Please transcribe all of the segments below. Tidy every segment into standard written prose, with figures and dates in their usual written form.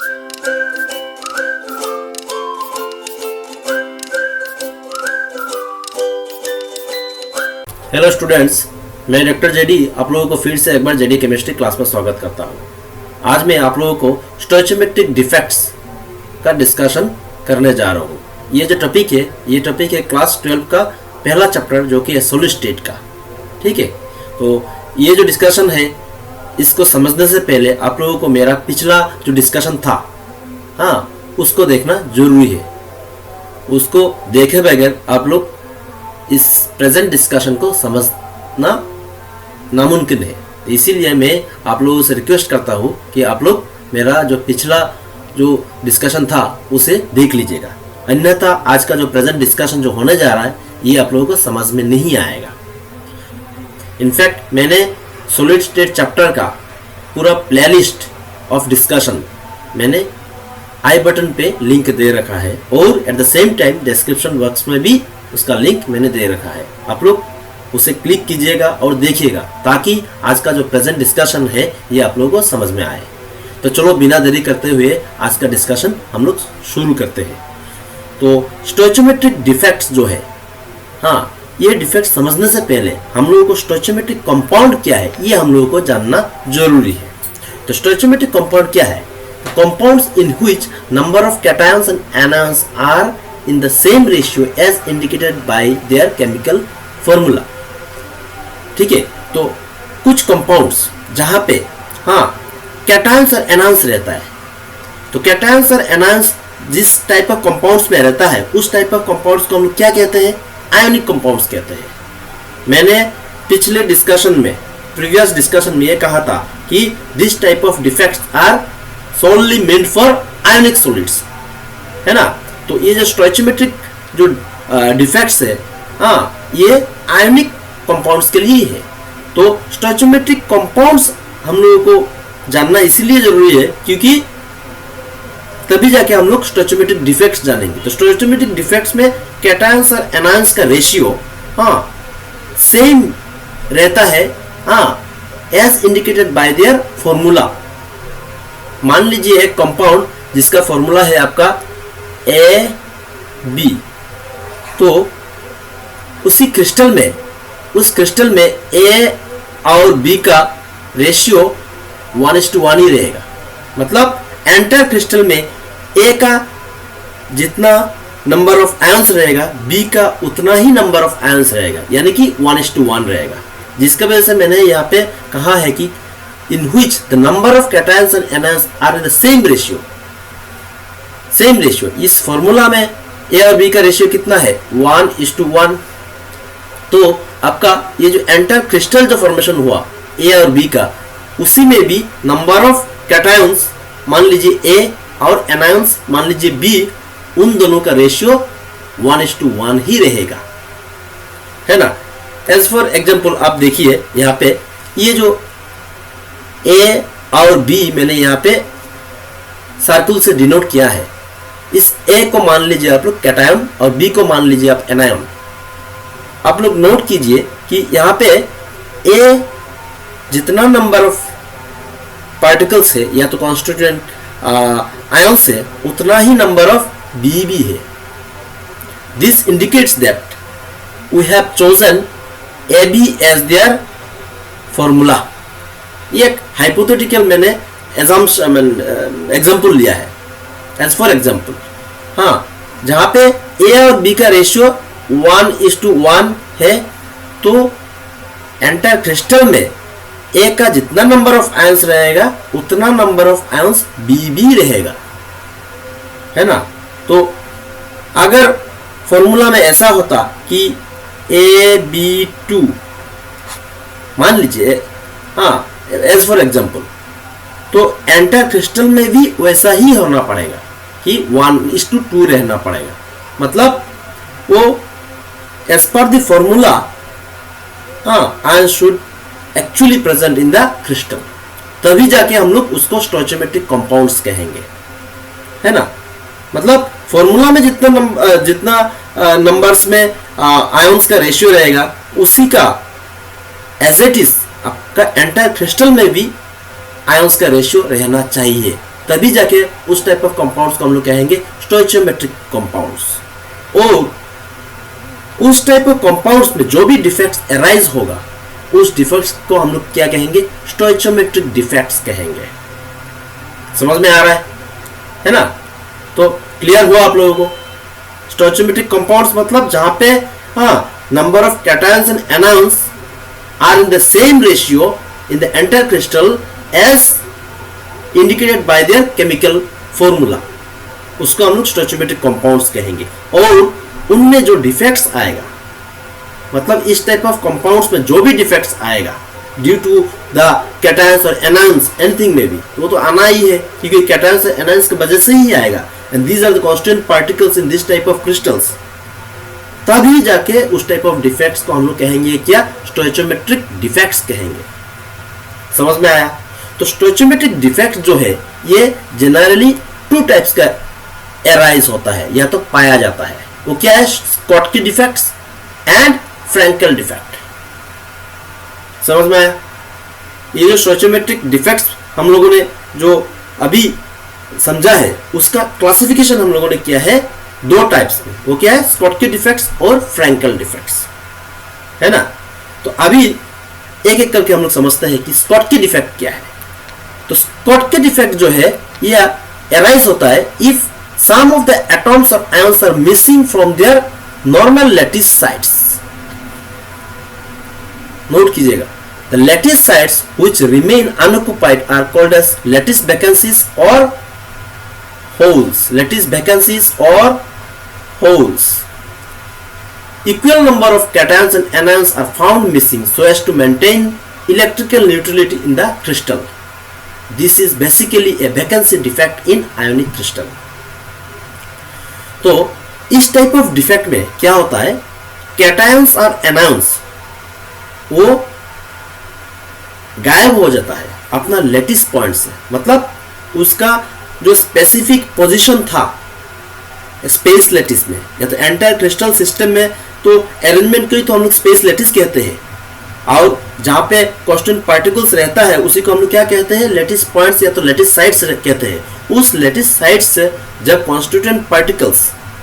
Hello students, मैं doctor JD आप लोगों को फिर से एक बार जेडी केमिस्ट्री क्लास में स्वागत करता हूँ। आज मैं आप लोगों को स्टोइचियोमेट्रिक डिफेक्ट्स का डिस्कशन करने जा रहा हूँ। ये जो टॉपिक है, ये टॉपिक है क्लास 12 का पहला चैप्टर जो कि है सॉलिड स्टेट का। ठीक है, तो ये जो डिस्कशन है इसको समझने से पहले आप लोगों को मेरा पिछला जो डिस्कशन था, उसको देखना जरूरी है। उसको देखे बगैर आप लोग इस प्रेजेंट डिस्कशन को समझना नामुमकिन है। इसीलिए मैं आप लोगों से रिक्वेस्ट करता हूँ कि आप लोग मेरा जो पिछला जो डिस्कशन था उसे देख लीजिएगा, अन्यथा आज का जो प्रेजेंट डिस्कशन जो होने जा रहा है ये आप लोगों को समझ में नहीं आएगा। इनफैक्ट मैंने सॉलिड स्टेट चैप्टर का पूरा प्लेलिस्ट ऑफ डिस्कशन मैंने आई बटन पे लिंक दे रखा है और at the same time description box में भी उसका लिंक मैंने दे रखा है। आप लोग उसे क्लिक कीजिएगा और देखिएगा ताकि आज का जो प्रेजेंट डिस्कशन है ये आप लोगों को समझ में आए। तो चलो बिना देरी करते हुए आज का डिस्कशन हम लोग शुरू करते हैं। तो स्टोइचियोमेट्रिक डिफेक्ट्स जो है, ये डिफेक्ट समझने से पहले हम लोगों को स्टोइचियोमेट्रिक कंपाउंड क्या है ये हम लोगों को जानना जरूरी है। तो स्टोइचियोमेट्रिक कंपाउंड क्या है? Compounds in which number of cations and anions are in the same ratio as indicated by their chemical formula। ठीक है, तो कुछ कंपाउंड्स जहां पे कैटायंस और एनायंस रहता है, तो कैटायंस और एनायंस जिस टाइप ऑफ कंपाउंड्स में रहता है उस टाइप ऑफ कंपाउंड्स को हम लोग क्या कहते हैं? आयोनिक कंपाउंड्स कहते हैं। मैंने पिछले डिस्कशन में, प्रीवियस डिस्कशन में ये कहा था कि this type of defects are solely meant for ionic solids, है ना। तो ये जो स्टोइचियोमेट्रिक जो डिफेक्ट्स है, ये आयोनिक कंपाउंड्स के लिए है। तो स्टोइचियोमेट्रिक कंपाउंड्स हम लोगों को जानना इसीलिए जरूरी है क्योंकि तभी जाके हम लोग स्टोइचियोमेट्रिक डिफेक्ट्स जानेंगे। तो स्टोइचियोमेट्रिक डिफेक्ट्स में कैटायंस और एनायंस का रेशियो सेम रहता है, as indicated by their formula. मान लीजिए एक कंपाउंड जिसका फॉर्मूला है आपका AB, तो उसी क्रिस्टल में, उस क्रिस्टल में A और B का रेशियो 1:1 ही रहेगा। मतलब एंटायर क्रिस्टल में A का जितना नंबर ऑफ आयंस रहेगा B का उतना ही नंबर ऑफ आयंस रहेगा, यानी कि 1:1 रहेगा। जिसका वजह से मैंने यहाँ पे कहा है कि in which the number of cations and anions are in the same ratio. Same ratio, इस फॉर्मूला में ए और बी का रेशियो कितना है? 1:1। तो आपका ये जो एंटायर क्रिस्टल जो फॉर्मेशन हुआ ए और बी का, उसी में भी नंबर ऑफ कैटायंस मान लीजिए ए और एनायंस मान लीजिए बी, उन दोनों का रेशियो 1:1 ही रहेगा, है ना। एज फॉर एग्जांपल आप देखिए यहाँ पे ये जो ए और बी मैंने यहाँ पे सर्कल से डिनोट किया है। इस ए को मान लीजिए आप लोग कैटायन और बी को मान लीजिए आप एनायन। आप लोग नोट कीजिए कि यहाँ पे ए जितना नंबर ऑफ पार्टिकल्स है या तो कॉन्स्टिट्यूएंट आयंस है, उतना ही नंबर ऑफ बी भी है। This indicates that we have chosen AB as their formula. ये एक हाइपोथेटिकल मैंने एग्जाम्पल लिया है। एज फॉर एग्जाम्पल, जहां पे ए और बी का रेशियो 1:1 है, तो एंटायर क्रिस्टल में ए का जितना नंबर ऑफ आयंस रहेगा उतना नंबर ऑफ आयंस बी भी रहेगा, है ना। तो अगर फॉर्मूला में ऐसा होता कि AB2 मान लीजिए, एज फॉर एग्जाम्पल, तो एंटायर क्रिस्टल में भी वैसा ही होना पड़ेगा कि 1:2 रहना पड़ेगा। मतलब वो as per the formula ion should actually present in the crystal, तभी जाके हम लोग उसको स्टोइचियोमेट्रिक कंपाउंड्स कहेंगे, है ना। मतलब फॉर्मूला में जितना नंबर्स में आयंस का रेशियो रहेगा उसी का एज इट इज आपका एंटायर क्रिस्टल में भी आयंस का रेशियो रहना चाहिए, तभी जाके उस टाइप ऑफ कंपाउंड्स को हम लोग कहेंगे स्टोइचियोमेट्रिक कंपाउंड्स। और उस टाइप ऑफ कंपाउंड्स में जो भी डिफेक्ट्स अराइज होगा उस डिफेक्ट्स को हम लोग क्या कहेंगे, स्टोइचियोमेट्रिक डिफेक्ट्स कहेंगे। समझ में आ रहा है ना? तो क्लियर हुआ आप लोगों को? स्टोइचियोमेट्रिक कंपाउंड्स मतलब जहां पे number of cations and anions are in the same ratio in the entire crystal as indicated by their chemical formula, उसको हम लोग स्टोइचियोमेट्रिक कंपाउंड्स कहेंगे। और उनमें जो डिफेक्ट्स आएगा, मतलब इस टाइप ऑफ कंपाउंड्स में जो भी डिफेक्ट्स आएगा ड्यू टू द कैटायंस और एनायंस एनीथिंग में भी, तो वो तो आना ही है क्योंकि कैटायंस और एनायंस की वजह से ही आएगा। And these are the constant particles in this type of crystals. तभी जाके उस टाइप ऑफ डिफेक्ट्स को हम लोग कहेंगे क्या, स्टोइचियोमेट्रिक डिफेक्ट्स कहेंगे। समझ में आया? तो स्टोइचियोमेट्रिक डिफेक्ट जो है ये जनरली टू टाइप्स का एराइज होता है या तो पाया जाता है। वो क्या है, Schottky defects and Frenkel defect. समझ में आया? ये जो स्टोइचियोमेट्रिक डिफेक्ट्स हम लोगों ने जो अभी समझा है उसका क्लासिफिकेशन हम लोगों ने किया है दो टाइप्स में। वो क्या है, स्कॉटकी डिफेक्ट्स और फ्रैंकल डिफेक्ट्स, है ना? तो अभी एक एक करके हम लोग समझते हैं कि स्कॉटकी डिफेक्ट क्या है। तो स्कॉटकी डिफेक्ट जो है ये अराइज होता है if some of the atoms of ions are missing from their normal lattice sites. Note कीजिएगा, the lattice sites which remain unoccupied are called as lattice vacancies or holes. Lattice vacancies or holes. Equal number of cations and anions are found missing so as to maintain electrical neutrality in the crystal. This is basically a vacancy defect in ionic crystal. तो इस type of defect में क्या होता है, cations और anions वो गायब हो जाता है अपना लेटिस पॉइंट से। मतलब उसका जो स्पेसिफिक पोजीशन था स्पेस लेटिस में या तो एंटायर क्रिस्टल सिस्टम में, तो अरेंजमेंट को ही तो हम लोग स्पेस लेटिस कहते हैं। और जहाँ पे कांस्टेंट पार्टिकल्स रहता है उसी को हम लोग क्या कहते हैं, लेटिस पॉइंट्स या तो लेटिस साइट्स कहते हैं। उस लेटिस साइट्स से जब constituent particles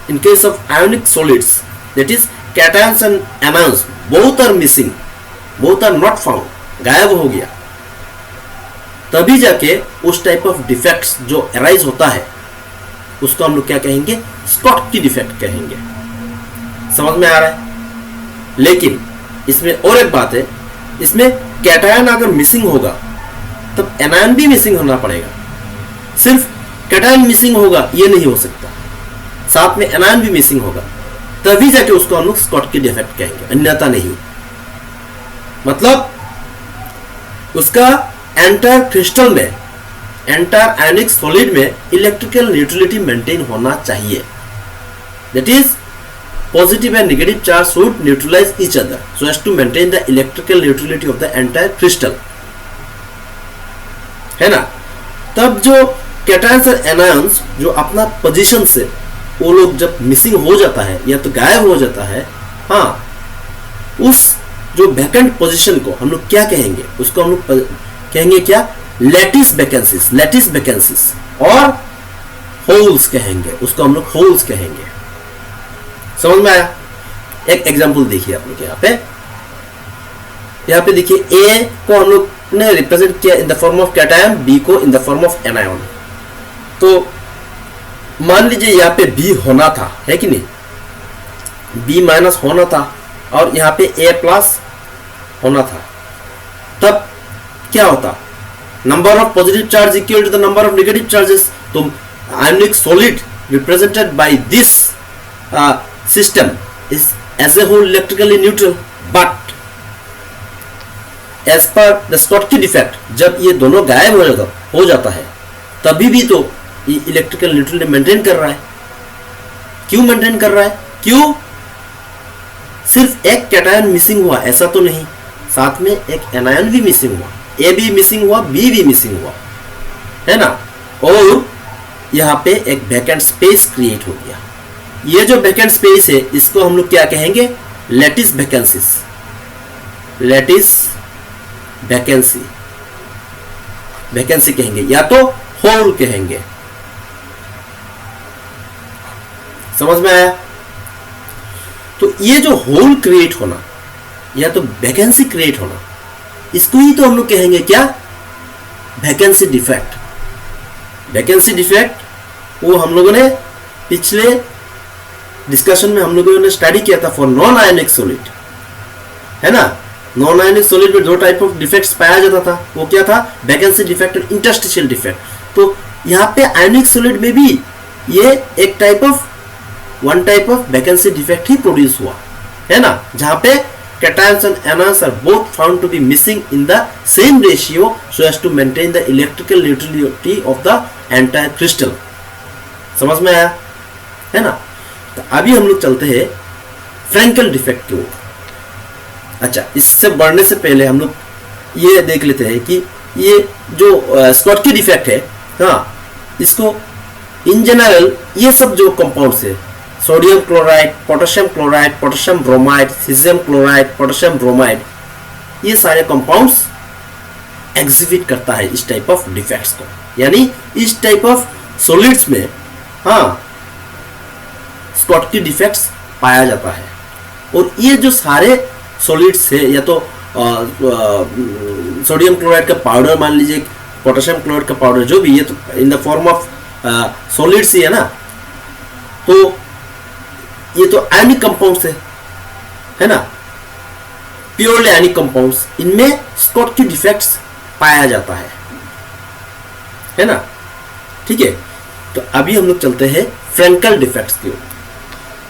in case of ionic solids that is cations and anions both are missing, both are not found, गायब हो गया, तभी जाके उस टाइप ऑफ डिफेक्ट्स जो अराइज होता है उसको हम लोग क्या कहेंगे, स्कॉटकी डिफेक्ट कहेंगे। समझ में आ रहा है? लेकिन इसमें और एक बात है, इसमें कैटायन अगर मिसिंग होगा तब एनायन भी मिसिंग होना पड़ेगा। सिर्फ कैटायन मिसिंग होगा ये नहीं हो सकता, साथ में एनायन भी मिसिंग होगा, तभी जाके उसको हम लोग स्कॉटकी डिफेक्ट कहेंगे, अन्यथा नहीं। मतलब उसका एंटायर क्रिस्टल में, एंटायर आयोनिक सॉलिड में इलेक्ट्रिकल न्यूट्रलिटी मेंटेन होना चाहिए। That is positive and negative charge should neutralize each other so as to maintain the electrical neutrality of the entire crystal, है ना? तब जो कैटायंस और एनायंस जो अपना पोजीशन से वो लोग जब मिसिंग हो जाता है या तो गायब हो जाता है, हाँ, उस जो वैकेंट पोजीशन को हम लोग क्या कहेंगे, उसको हम लोग कहेंगे क्या, लैटिस वैकेंसीज, लैटिस वैकेंसीज और होल्स कहेंगे, उसको हम लोग होल्स कहेंगे। समझ में आया? एक एग्जांपल देखिए आप लोग यहाँ पे देखिए, ए को हम लोग ने रिप्रेजेंट किया in the form of cation, B को in the form of anion. तो मान लीजिए यहाँ पे बी होना था, है कि नहीं, बी माइनस होना था और यहाँ पे ए प्लस होना था, तब क्या होता, number of positive charge equal to the number of negative charges. तो ionic solid represented by this system is as a whole electrically neutral, but as per the Schottky defect जब ये दोनों गायब हो जाता है तभी भी तो ये इलेक्ट्रिकल न्यूट्रलिटी मेंटेन कर रहा है। क्यों मेंटेन कर रहा है? क्यों? सिर्फ एक कैटायन मिसिंग हुआ ऐसा तो नहीं, साथ में एक एनायन भी मिसिंग हुआ, ए भी मिसिंग हुआ, बी भी मिसिंग हुआ, है ना? और यहाँ पे एक वैकेंट स्पेस क्रिएट हो गया। ये जो वैकेंट स्पेस है इसको हम लोग क्या कहेंगे, lattice vacancies, lattice vacancy, vacancy कहेंगे, या तो होल कहेंगे। समझ में आया? तो ये जो होल क्रिएट होना या तो वैकेंसी क्रिएट होना, इसको ही तो हम लोग कहेंगे क्या? Vacancy defect. वैकेंसी डिफेक्ट वो हम लोगों ने पिछले डिस्कशन में हम लोगों ने स्टडी किया था फॉर नॉन आयनिक सॉलिड, है ना। नॉन आयनिक सॉलिड में दो टाइप ऑफ डिफेक्ट्स पाया जाता था, वो क्या था? वैकेंसी डिफेक्ट और इंटरस्टिशियल डिफेक्ट। तो यहाँ पे आयनिक सॉलिड में भी ये एक one type of vacancy defect he produce हुआ, है ना, जहां पे cations and anions are both found to be missing in the same ratio so as to maintain the electrical neutrality of the entire crystal। समझ में आया, है ना। तो अभी हम लोग चलते हैं फ्रैंकल डिफेक्ट की ओर। अच्छा, इससे बढ़ने से पहले हम लोग ये देख लेते हैं कि ये जो स्कॉटकी डिफेक्ट है, हाँ, इसको इन जनरल ये सब जो कंपाउंड्स है, sodium chloride, potassium chloride, potassium bromide, caesium chloride, potassium bromide, ये सारे कंपाउंड्स एग्जिबिट करता है इस टाइप ऑफ डिफेक्ट्स को। यानी इस टाइप ऑफ सॉलिड्स में, हाँ, स्कॉटकी डिफेक्ट्स पाया जाता है। और ये जो सारे सॉलिड्स है, या तो सोडियम क्लोराइड का पाउडर मान लीजिए, पोटेशियम क्लोराइड का पाउडर, जो भी, ये तो in the form of solids ही है ना। तो ये तो आयनिक कंपाउंड्स है ना, प्योरली आयनिक कंपाउंड्स, इनमें स्कॉटकी डिफेक्ट्स पाया जाता है ना। ठीक है, तो अभी हम लोग चलते हैं फ्रैंकल डिफेक्ट्स की ओर।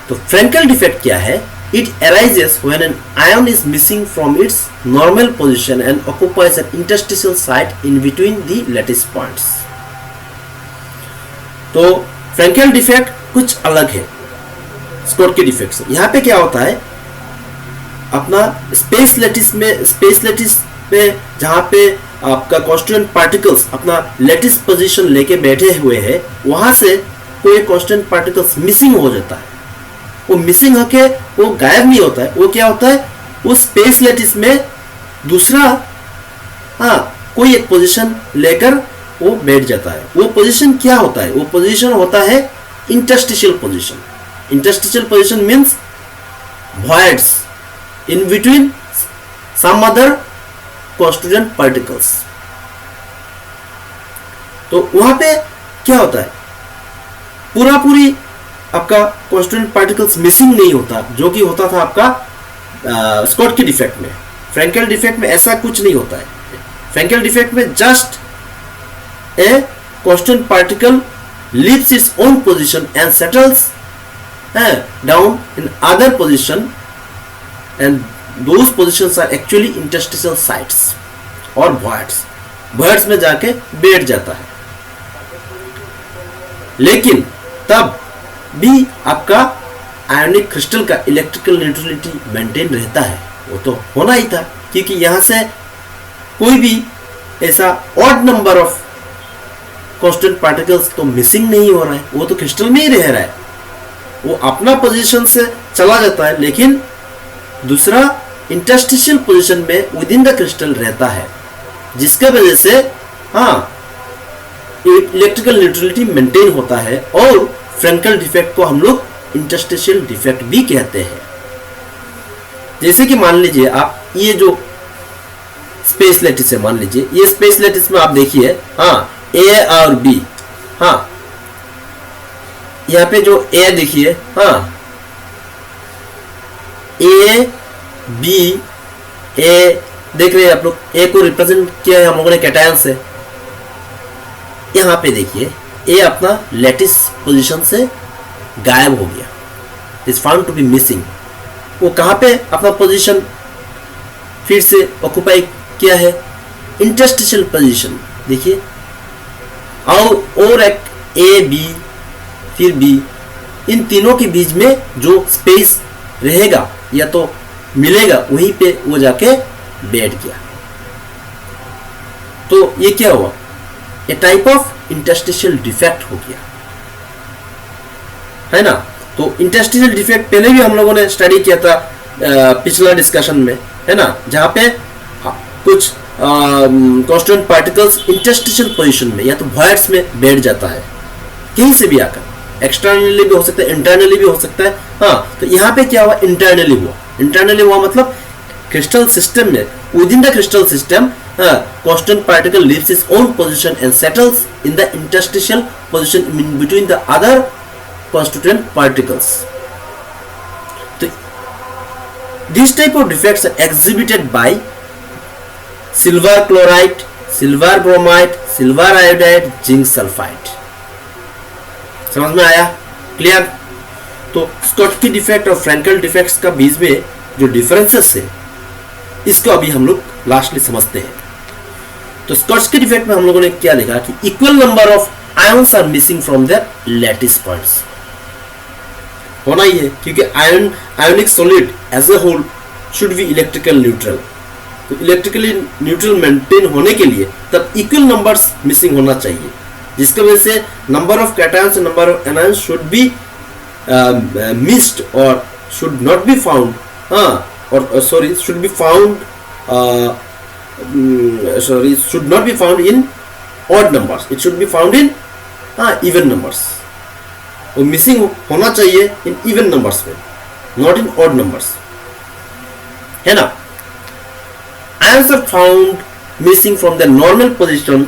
तो फ्रैंकल डिफेक्ट क्या है? It arises when an ion is missing from its normal position and occupies an interstitial site in between the lattice points. तो फ्रैंकल डिफेक्ट कुछ अलग है स्कॉटकी डिफेक्ट से। यहाँ पे क्या होता है, अपना स्पेस लैटिस पे जहाँ पे आपका कांस्टेंट पार्टिकल्स अपना लैटिस पोजीशन लेके बैठे हुए हैं, वहां से कोई कांस्टेंट पार्टिकल्स मिसिंग हो जाता है। वो मिसिंग होके वो गायब नहीं होता है, वो क्या होता है, वो स्पेस लैटिस में दूसरा, हाँ, कोई एक पोजीशन लेकर वो बैठ जाता है। वो पोजीशन क्या होता है? वो पोजीशन होता है interstitial position. Interstitial position means voids in between some other constituent particles। तो वहां पे क्या होता है, पूरी आपका कॉन्स्टिट्यूएंट पार्टिकल्स मिसिंग नहीं होता, जो कि होता था आपका स्कॉटकी डिफेक्ट में। फ्रैंकल डिफेक्ट में ऐसा कुछ नहीं होता है। फ्रैंकल डिफेक्ट में just a constant particle leaves its own position and settles down in other position, and those positions are actually interstitial sites or voids में जाके बैठ जाता है। लेकिन तब भी आपका आयोनिक क्रिस्टल का इलेक्ट्रिकल न्यूट्रलिटी मेंटेन रहता है। वो तो होना ही था, क्योंकि यहां से कोई भी ऐसा odd number of constant particles तो मिसिंग नहीं हो रहा है, वो तो क्रिस्टल में ही रह रहा है। वो अपना पोजीशन से चला जाता है, लेकिन दूसरा इंटरस्टिशियल पोजीशन में विद इन द क्रिस्टल रहता है, जिसके वजह से हाँ इलेक्ट्रिकल न्यूट्रलिटी मेंटेन होता है। और फ्रैंकल डिफेक्ट को हम लोग इंटरस्टिशियल डिफेक्ट भी कहते हैं। जैसे कि मान लीजिए आप ये जो स्पेस लैटिस है, मान लीजिए ये स्पेस लैटिस में आप देखिए, हाँ, ए और बी, हाँ, यहाँ पे जो ए देखिए, हाँ, ए बी, ए देख रहे हैं आप लोग, ए को रिप्रेजेंट किया है हम लोगों ने कैटायन से। यहाँ पे देखिए ए अपना लैटिस पोजीशन से गायब हो गया, is found to be missing. वो कहाँ पे अपना पोजीशन फिर से ऑक्युपाई किया है? Interstitial position. देखिए, और एक ए बी फिर बी, इन तीनों के बीच में जो स्पेस रहेगा या तो मिलेगा, वहीं पे वो जाके बैठ गया। तो ये क्या हुआ? ए टाइप ऑफ इंटरस्टिशियल डिफेक्ट हो गया, है ना। तो इंटरस्टिशियल डिफेक्ट पहले भी हम लोगों ने स्टडी किया था पिछला डिस्कशन में, है ना, जहां पे कुछ कांस्टिट्यूएंट पार्टिकल्स इंटरस्टिशियल पोजीशन में या तो वॉइड्स में बैठ जाता है, कहीं से भी आकर, एक्सटर्नली भी हो सकता है, इंटरनली भी हो सकता है। हाँ, तो यहाँ पे क्या हुआ, इंटरनली हुआ। इंटरनली हुआ मतलब क्रिस्टल सिस्टम में, within the crystal system, constituent particle leaves its own position and settles in the interstitial position in between the other constituent particles. तो this type of defects are exhibited by silver chloride, silver bromide, silver iodide, zinc sulphide. समझ में आया? Clear? तो Schottky defect और Frenkel defects का बीच में जो डिफरेंसेस है, इसको अभी हम लोग लास्टली समझते हैं। तो स्कॉटकी डिफेक्ट में हम लोगों ने क्या देखा कि equal number of ions are missing from their lattice points. होना ही है, क्योंकि ionic solid as a whole should be electrical neutral. तो इलेक्ट्रिकली न्यूट्रल मेंटेन होने के लिए तब इक्वल नंबर्स मिसिंग होना चाहिए, जिसकी वजह से number of cations and number of anions should be missed और should not be found, should be found should not be found in odd numbers, it should be found in even numbers। वो missing होना चाहिए इन even numbers में, not in odd numbers, है ना। Ions are found missing from their normal position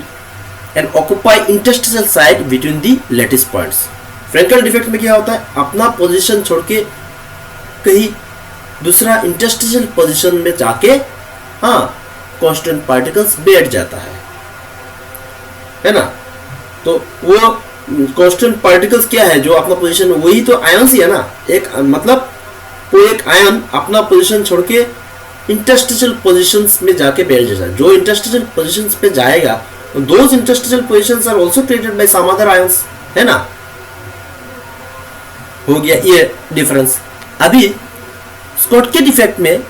and occupy interstitial site between the lattice points। Frenkel defect में क्या होता है, अपना पोजीशन छोड़ के कहीं दूसरा इंटरस्टिशियल पोजीशन में जाके कांस्टेंट पार्टिकल्स बैठ जाता है ना। तो वो कांस्टेंट पार्टिकल्स क्या है, जो अपना पोजीशन, वही तो आयंस ही है ना। एक मतलब कोई एक आयन अपना पोजीशन छोड़ के इंटरस्टिशियल पोजीशंस में जाके बैठ जाता है। जो इंटरस्टिशियल पोजीशंस पे जाएगा, those interstitial positions are also created by some other ions, है ना। हो गया ये डिफरेंस। अभी स्कॉटकी डिफेक्ट में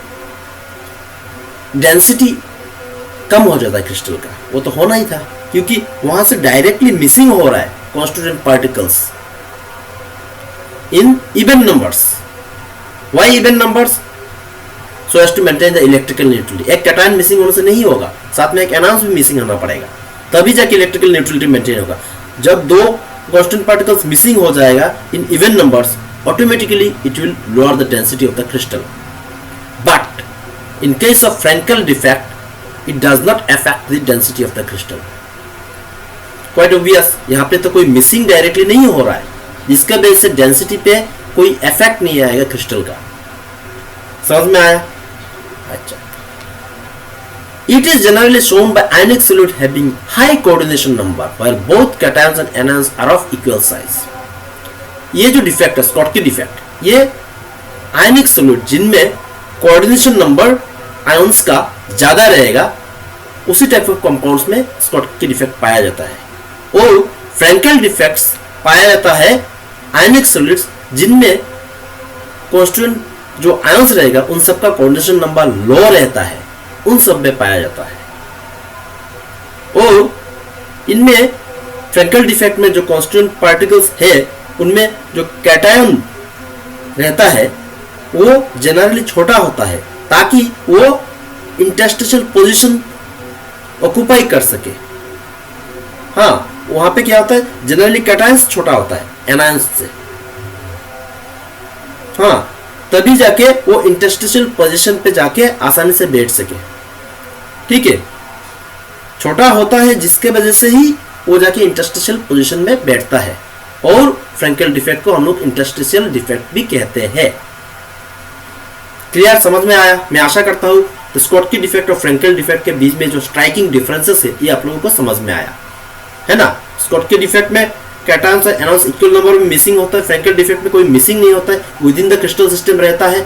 डेंसिटी कम हो जाता है क्रिस्टल का, वो तो होना ही था, क्योंकि वहां से डायरेक्टली मिसिंग हो रहा है constituent particles in even numbers. Why even numbers? So as to maintain the electrical neutrality. एक कैटायन मिसिंग होने से नहीं होगा, साथ में एक एनायंस भी मिसिंग होना पड़ेगा, तभी जाके इलेक्ट्रिकल न्यूट्रलिटी मेंटेन होगा। जब दो कांस्टेंट पार्टिकल्स मिसिंग हो जाएगा इन even numbers, automatically it will lower the density of the crystal. But in case of Frankel defect, it does not affect the density of the crystal. Quite obvious, यहाँ पे तो कोई missing directly नहीं हो रहा है, जिसका वजह से डेंसिटी पे कोई इफेक्ट नहीं आएगा क्रिस्टल का। समझ में आया? अच्छा। It is generally shown by ionic solid having high coordination number, while both cations and anions are of equal size. ये जो डिफेक्ट है स्कॉटकी डिफेक्ट, ये आयनिक सॉलिड जिनमें कोऑर्डिनेशन नंबर आयंस का ज्यादा रहेगा, उसी टाइप ऑफ कंपाउंड्स में स्कॉटकी डिफेक्ट पाया जाता है। और फ्रैंकल डिफेक्ट्स पाया जाता है आयनिक सॉलिड्स जिनमें कांस्टिट्यूएंट जो आयंस रहेगा उन सब का कोऑर्डिनेशन नंबर लो रहता है, उन सब में पाया जाता है। और इनमें फ्रैंकल डिफेक्ट में जो कांस्टिट्यूएंट पार्टिकल्स है, उनमें जो कैटायन रहता है वो जनरली छोटा होता है, ताकि वो इंटरस्टिशियल पोजीशन ऑक्युपाई कर सके। वहां पे क्या होता है, जनरली कैटायंस छोटा होता है एनायंस से, तभी जाके वो इंटरस्टिशियल पोजीशन पे जाके आसानी से बैठ सके। ठीक है, छोटा होता है जिसके वजह से ही वो जाके इंटरस्टिशियल पोजीशन में बैठता है, और फ्रैंकल डिफेक्ट को हम लोग इंटरस्टिशियल डिफेक्ट भी कहते हैं। क्लियर? समझ में आया? मैं आशा करता हूँ तो स्कॉटकी डिफेक्ट और फ्रैंकल डिफेक्ट के बीच में जो स्ट्राइकिंग डिफरेंसेस है, ये आप लोगों को समझ में आया, है ना। स्कॉटकी डिफेक्ट में कैटायंस और एनायंस इक्वल नंबर में मिसिंग होता है, फ्रैंकल डिफेक्ट में कोई मिसिंग नहीं होता है, with in the crystal system रहता है।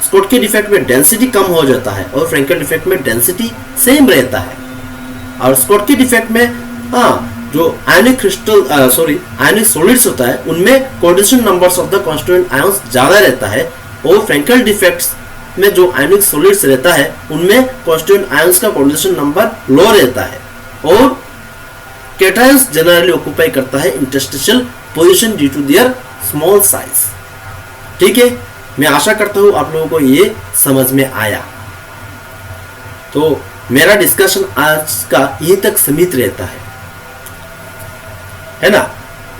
स्कॉटकी डिफेक्ट में डेंसिटी कम हो जाता है और फ्रैंकल डिफेक्ट में डेंसिटी सेम रहता है। और स्कॉटकी डिफेक्ट में जो आयनिक आयनिक सॉलिड्स होता है, उनमें coordination numbers of the constituent ions ज्यादा रहता है, और फ्रैंकल डिफेक्ट्स में जो आयनिक सॉलिड्स रहता है उनमें कांस्टिट्यूएंट आयंस का कोऑर्डिनेशन नंबर लो रहता है, और कैटायंस जनरली ऑक्युपाई करता है interstitial position due to their small size. ठीक है, मैं आशा करता हूं आप लोगों को ये समझ में आया। तो मेरा डिस्कशन आज का यहीं तक सीमित रहता है ना।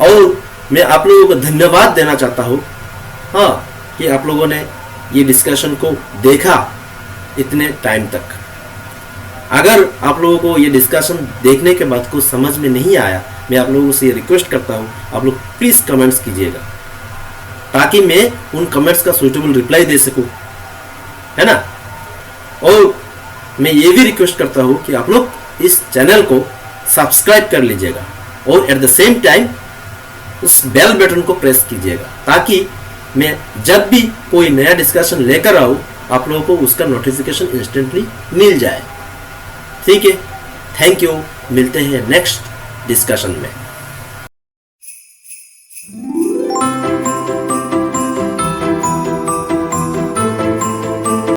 और मैं आप लोगों को धन्यवाद देना चाहता हूँ, हाँ, कि आप लोगों ने ये डिस्कशन को देखा इतने टाइम तक। अगर आप लोगों को ये डिस्कशन देखने के बाद कुछ समझ में नहीं आया, मैं आप लोगों से ये रिक्वेस्ट करता हूँ, आप लोग प्लीज़ कमेंट्स कीजिएगा ताकि मैं उन कमेंट्स का सूटेबल रिप्लाई दे सकूँ, है ना। और मैं ये भी रिक्वेस्ट करता हूँ कि आप लोग इस चैनल को सब्सक्राइब कर लीजिएगा और एट द सेम टाइम उस बेल बटन को प्रेस कीजिएगा ताकि मैं जब भी कोई नया डिस्कशन लेकर आऊँ आप लोगों को उसका नोटिफिकेशन इंस्टेंटली मिल जाए। ठीक है, थैंक यू, मिलते हैं नेक्स्ट डिस्कशन में।